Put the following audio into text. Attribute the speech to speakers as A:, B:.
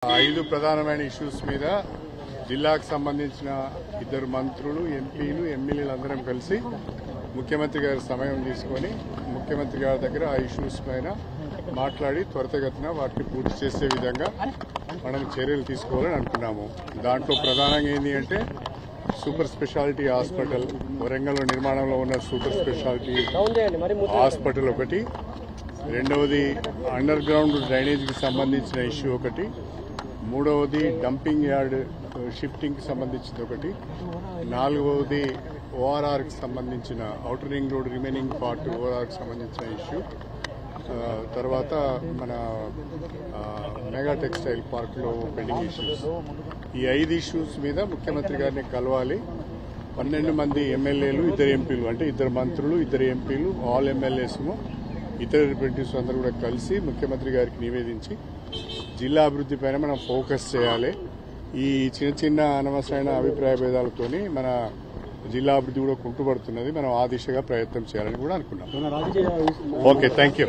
A: ఐదు ప్రధానమైన ఇష్యూస్ మీద జిల్లాకు సంబంధించిన ఇద్దరు మంత్రులు, ఎంపీలు, ఎమ్మెల్యేలు అందరం కలిసి ముఖ్యమంత్రి గారి సమయం తీసుకొని ముఖ్యమంత్రి గారి దగ్గర ఆ ఇష్యూస్ పైన మాట్లాడి త్వరితగతిన వాటిని పూర్తి చేసే విధంగా మనం చర్యలు తీసుకోవాలని అనుకున్నాము. దాంట్లో ప్రధానంగా ఏంటి అంటే సూపర్ స్పెషాలిటీ హాస్పిటల్, వరంగల్లో నిర్మాణంలో ఉన్న సూపర్ స్పెషాలిటీ హాస్పిటల్ ఒకటి, రెండవది అండర్ గ్రౌండ్ డ్రైనేజీకి సంబంధించిన ఇష్యూ ఒకటి, మూడవది డంపింగ్ యార్డ్ షిఫ్టింగ్కి సంబంధించింది ఒకటి, నాలుగవది ఓఆర్ఆర్కి సంబంధించిన outer ring road remaining part ఓఆర్ఆర్కి సంబంధించిన ఇష్యూ, తర్వాత మన మెగా టెక్స్టైల్ పార్క్లో పెండింగ్ ఇష్యూస్. ఈ 5 ఇష్యూస్ మీద ముఖ్యమంత్రి గారిని కలవాలి. 12 మంది ఎమ్మెల్యేలు, 2 ఎంపీలు అంటే 2 మంత్రులు, 2 ఎంపీలు, ఆల్ ఎమ్మెల్యేస్, ఇతర రిప్రజెంటేటివ్స్ అందరూ కూడా కలిసి ముఖ్యమంత్రి గారికి నివేదించి జిల్లా అభివృద్ధి పైన మనం ఫోకస్ చేయాలి. ఈ చిన్న చిన్న అనవసరమైన అభిప్రాయ భేదాలతోని మన జిల్లా అభివృద్ధి కూడా కుంటుపడుతున్నది. మనం ఆ దిశగా ప్రయత్నం చేయాలని కూడా అనుకున్నాం. Okay, thank you.